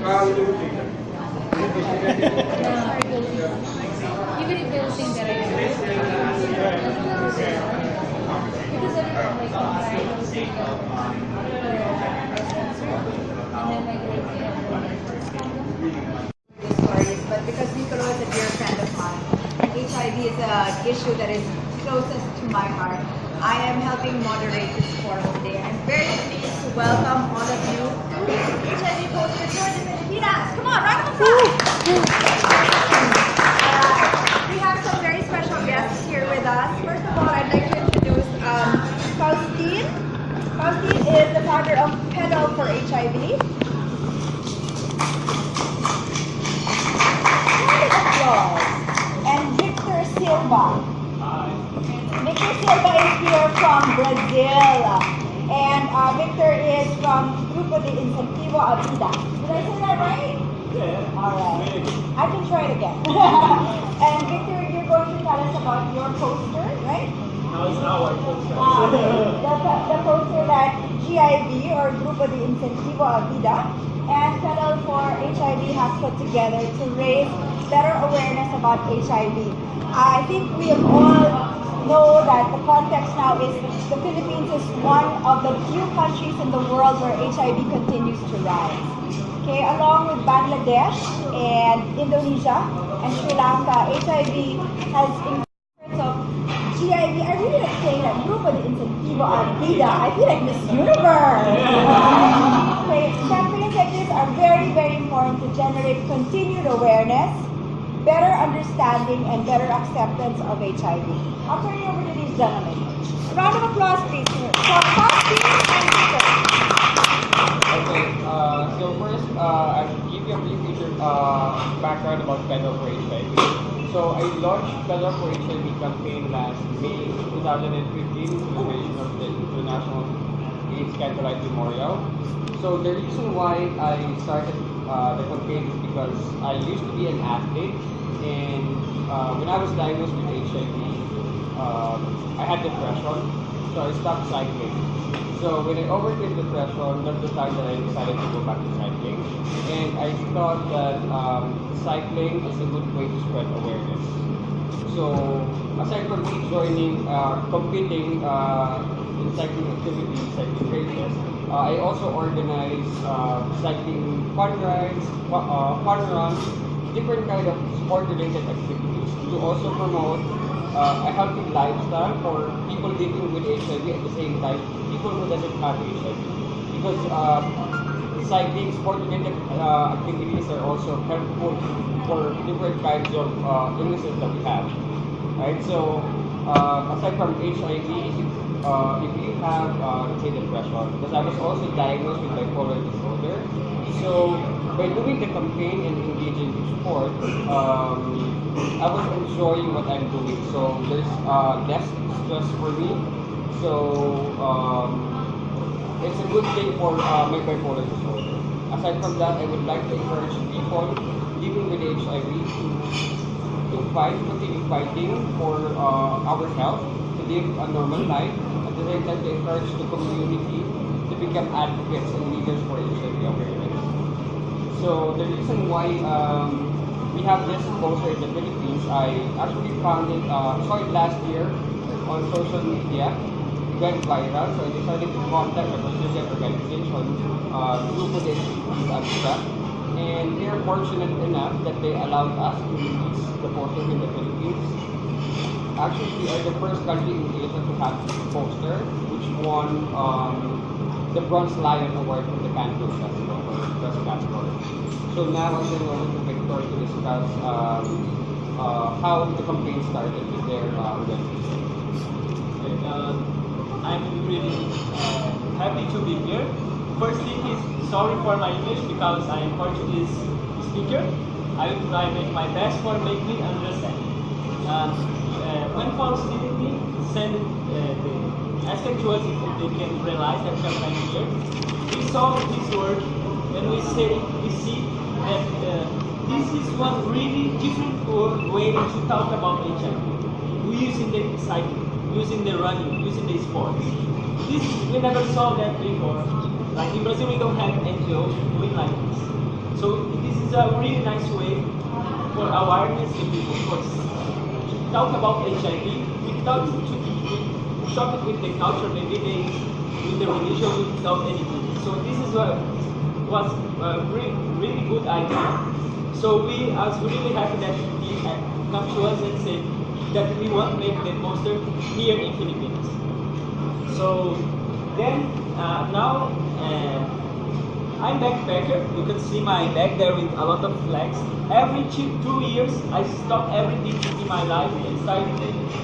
Even if they'll think that I do it, because everyone like complied with the and then like stories, but because Nicolo is a dear friend of mine, HIV is an issue that is closest to my heart. I am helping moderate this forum today. I'm very pleased to welcome all of you to HIV Poster Tour de Pilipinas. Come on, round of applause! We have some very special guests here with us. First of all, I'd like to introduce Faustine. Faustine is the founder of Pedal for HIV. And Victor Silva. Victor Silva is here from Brazil. And Victor is from Grupo de Incentivo a Vida. Did I say that right? Yeah. Alright. I can try it again. And Victor, you're going to tell us about your poster, right? Now it's our poster. The poster that GIV or Grupo de Incentivo a Vida and Pedal for HIV has put together to raise better awareness about HIV. I think we all know that the context now is the Philippines is one of the few countries in the world where HIV continues to rise. Okay, along with Bangladesh and Indonesia and Sri Lanka, HIV has increased of GIV. I really like saying that Grupo de Incentivo a Vida. I feel like Miss Universe. Okay, campaigns like this are very, very important to generate continued awareness, better understanding, and better acceptance of HIV. I'll turn it over to these gentlemen. A round of applause, please, for Faustine and Victor. Okay, so first, I'll give you a brief background about Pedal for HIV. So I launched Pedal for HIV campaign last May 2015 in celebration of the International AIDS Candlelight Memorial. So the reason why I started the campaign is because I used to be an athlete, and when I was diagnosed with HIV, I had depression, so I stopped cycling. So when I overcame depression, that's the time that I decided to go back to cycling. And I thought that cycling is a good way to spread awareness. So aside from me joining, competing in cycling activities, cycling races, I also organize cycling fun rides, fun runs, different kind of sport-related activities to also promote a healthy lifestyle for people living with HIV at the same time people who doesn't have HIV. Because cycling, sport-related activities are also helpful for different kinds of illnesses that we have. Right? So aside from HIV, if you have, let's say, depression, because I was also diagnosed with bipolar disorder. So by doing the campaign and engaging in sport, I was enjoying what I'm doing. So there's less stress for me. So it's a good thing for my bipolar disorder. Aside from that, I would like to encourage people living with HIV to fight, continue fighting for our health, to live a normal life. At the same time, to encourage the community to become advocates and leaders for HIV awareness. So the reason why we have this poster in the Philippines, I actually found it, saw it last year on social media. It went viral, so I decided to contact a Brazilian organization, Grupo de Incentivo, and they are fortunate enough that they allowed us to release the poster in the Philippines. Actually, we are the first country in Asia to have this poster, which won the Bronze Lion Award from the Cannes Film Festival for Best Category. So now I'm going over to Victor to discuss how the campaign started with their organization. Okay, I'm really happy to be here. First thing is sorry for my English because I am Portuguese speaker. I will try make my best for make me understand. When Faustine me send asking to us if they can realize that campaign here, we saw this word and we see that this is one really different way to talk about HIV. We using the cycling, using the running, using the sports. We never saw that before. Like in Brazil, we don't have NGOs doing like this. So this is a really nice way for awareness to people, for talk about HIV, without to shock it with the culture, maybe they, with the religion, without anything. So this is what was a really good idea. So we are really happy that he come to us and say that we want to make the poster here in Philippines. So then now I'm backpacker. You can see my bag there with a lot of flags. Every 2 years I stop everything in my life and start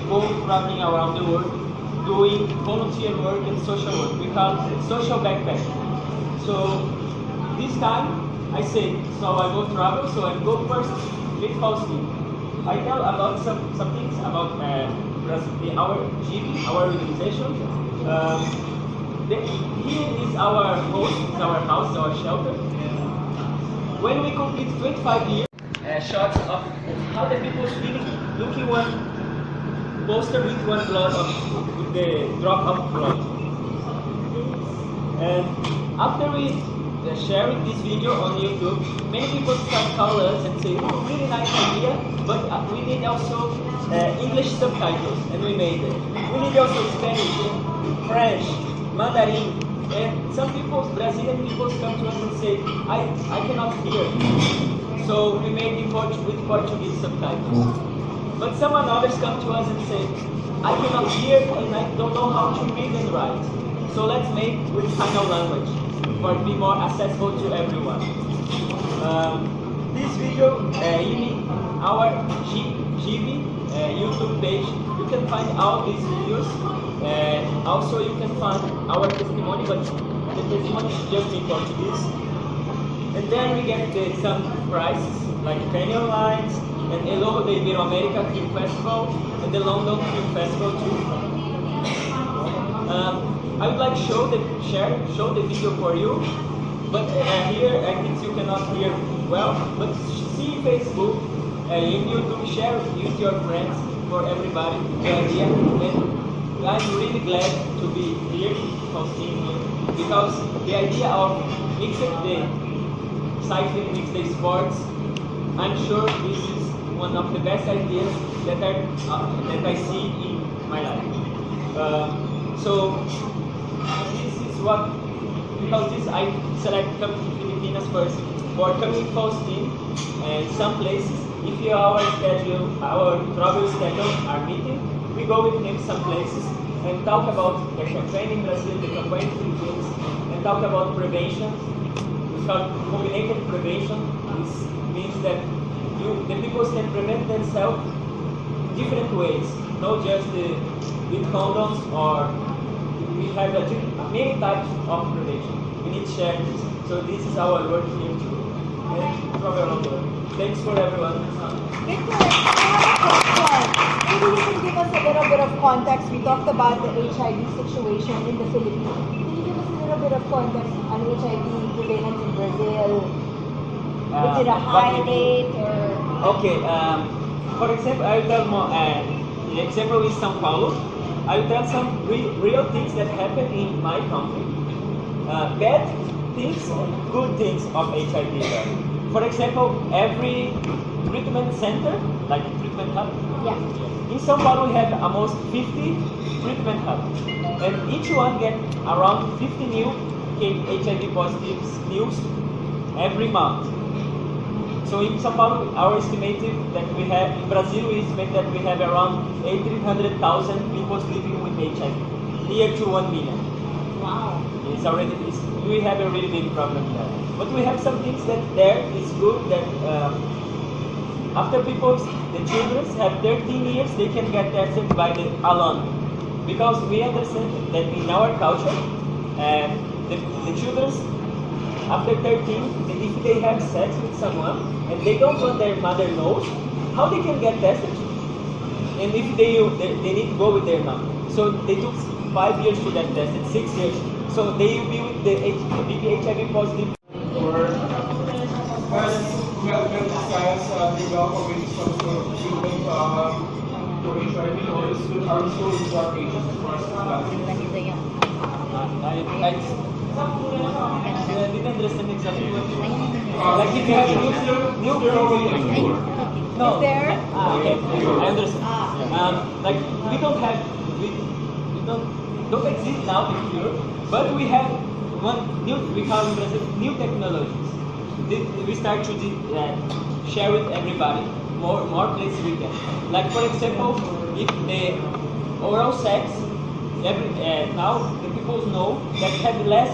going traveling around the world, doing volunteer work and social work. We call it social backpack. So this time I say, so I go travel, so I go first with Faustine. I tell about some things about our GB, our organization. Here is our host, our house, our shelter. When we complete 25 years, shots of how the people is feeling, looking one poster with one blood with the drop of blood. And after we share this video on YouTube, many people start calling us and say, oh, really nice idea, but we need also English subtitles, and we made it. We need also Spanish, French, Mandarin, and some people, Brazilian people, come to us and say, I cannot hear. So we made it with Portuguese subtitles. But some others come to us and say, I cannot hear and I don't know how to read and write. So let's make with sign language for it be more accessible to everyone. This video, in our GB YouTube page, you can find all these videos. Also, you can find our testimony, but the testimony is just in Portuguese. And then we get some prizes like Canyon Lines and Eloho de Iberoamérica Film Festival and the London Film Festival too. I would like to show the video for you, but here I think you cannot hear well. But see Facebook, in YouTube, share it with your friends, for everybody the idea. And I'm really glad to be here, because the idea of mixing the cycling, mix the sports, I'm sure this is one of the best ideas that I see in my life. So this is what, because this I select coming to Pilipinas first for coming Faustine and some places. If our travel schedule are meeting, we go with him some places and talk about the campaign in Brazil, the campaign in Philippines, and talk about prevention. We call combined prevention. This means that the people can prevent themselves different ways, not just with condoms, or we have many types of prevention. We need to share this. So this is our work here too. And travel around the world. Thanks for everyone. Victor, I have a question. Maybe you can give us a little bit of context. We talked about the HIV situation in the Philippines. Can you give us a little bit of context on HIV prevalence in Brazil? Is it a high rate or? Okay. For example, I will tell more. The example is São Paulo. I will tell some real things that happen in my country. Bad things and good things of HIV. For example, every treatment center, like a treatment hub, in São Paulo we have almost 50 treatment hubs, and each one gets around 50 new HIV positive news every month. So in São Paulo, our estimated that we have, in Brazil we estimate that we have around 800,000 people living with HIV, near to 1 million. Wow. We have a really big problem there. But we have some things that there is good, that after the children have 13 years, they can get tested by the alone. Because we understand that in our culture, the children after 13, if they have sex with someone and they don't want their mother knows, how they can get tested? And if they need to go with their mom. So they took 5 years to get tested, 6 years. So they will be with the HIV positive. As we have discussed, the welcome is some sort of treatment for HIV, or is it also for patients, of course? didn't understand exactly what you mean. Like if you have new no. Is there? Okay, I understand. Like we don't have, we don't exist now the cure, but we have one new, we call in Brazil new technologies. We start to share with everybody more places we can. Like for example, if the oral sex, now the people know that have less,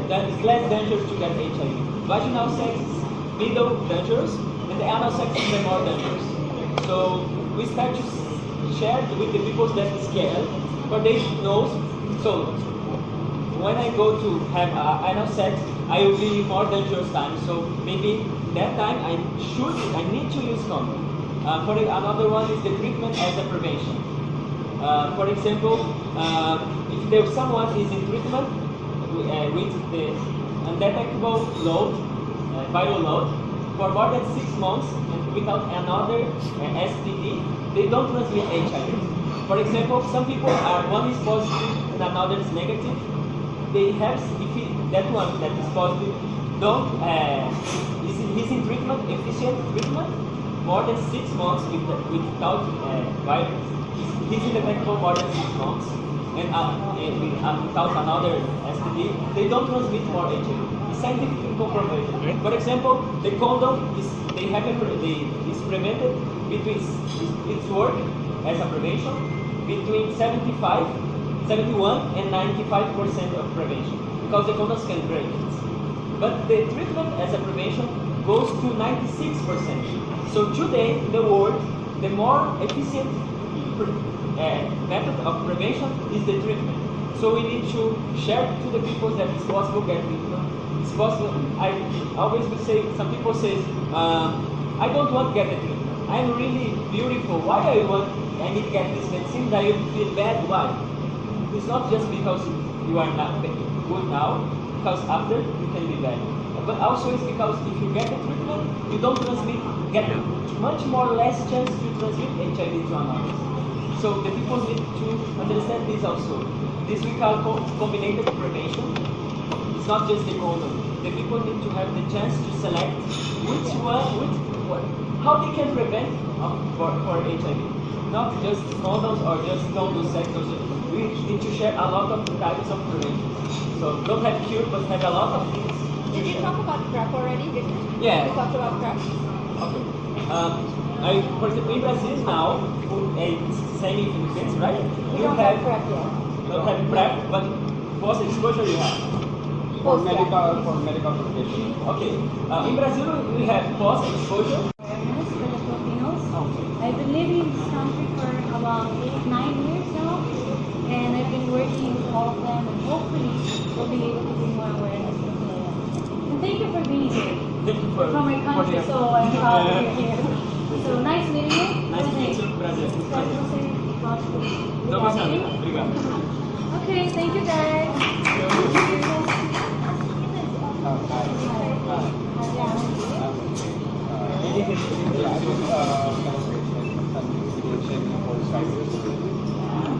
that is less dangerous to get HIV. Vaginal sex is middle dangerous, and the anal sex is the more dangerous. So we start to share with the people that is scared, but they know. So when I go to have anal sex, I will be more dangerous time. So maybe that time I need to use condom. Another one is the treatment as a prevention. For example, if there's someone is in treatment with the undetectable load, viral load, for more than 6 months and without another STD, they don't transmit HIV. For example, some people one is positive and another is negative. They have, that one that is positive, he's in treatment, efficient treatment, more than 6 months without virus. He's indetectable more than 6 months, and without another STD, they don't transmit more HIV. It's scientific confirmation. For example, the condom is prevented between its work as a prevention between 71 and 95% of prevention, because the condoms can break it. But the treatment as a prevention goes to 96%. So today in the world, the more efficient method of prevention is the treatment. So we need to share to the people that it's possible to get treatment. It's possible. I always will say, some people say, I don't want to get the treatment. I'm really beautiful. Why I need to get this medicine? I feel bad. Why? It's not just because you are not good now, because after you can be bad. But also it's because if you get the treatment, you don't get much more less chance to transmit HIV to another. So the people need to understand this also. This we call combined prevention. It's not just the condom. The people need to have the chance to select how they can prevent for HIV. Not just condoms or just condom sex. We need to share a lot of types of prevention. So don't have cure, but have a lot of things. Did you talk about PrEP already, Victor? Yeah. You talked about PrEP? Okay. For example, in Brazil now, same in Philippines, right? We don't have PrEP yet. Don't have PrEP, but post exposure you have. For medical conditions. Okay. In Brazil we have post exposure. Awareness for the Filipinos. Okay. I've been living in this country for about 8-9 years now, and I've been working with all of them, and hopefully we'll be able to bring more awareness to them. And thank you for being here. Thank you You're from my country, so I'm proud that you're here. So nice meeting you. Nice to meet you, Brazil. Obrigado. Okay, thank you guys.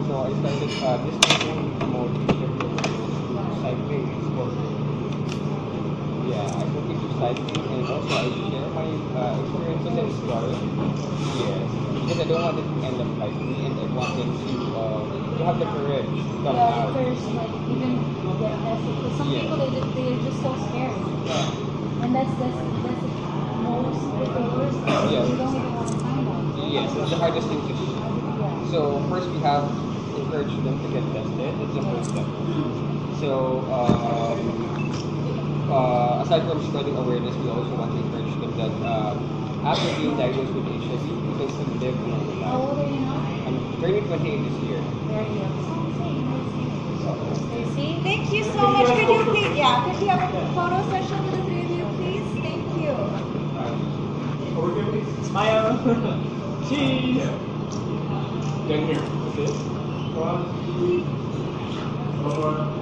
So I started this campaign to promote cycling and sports. Yeah, I look into cycling and also I share my experiences and stories. Yes, because I don't want it to end up like me, and I want them to have the courage to come Yeah, out. first, like even get tested. Because some Yeah. people they're just so scared, and that's the most the worst thing. Yeah. You don't even want to find out. Yes, it's the hardest thing to do. Yeah. So first we have encouraged them to get tested. It's the first step. So aside from spreading awareness, we also want to encourage them that after being diagnosed with HIV, you can still live a normal How life. old are you now? I'm turning 28 this year. Very young. Stacy? Thank you so much. Could you please, could we have a photo session with the three of you, please? Thank you. Smile. Cheese. Down here. Okay. 1, 2, 4.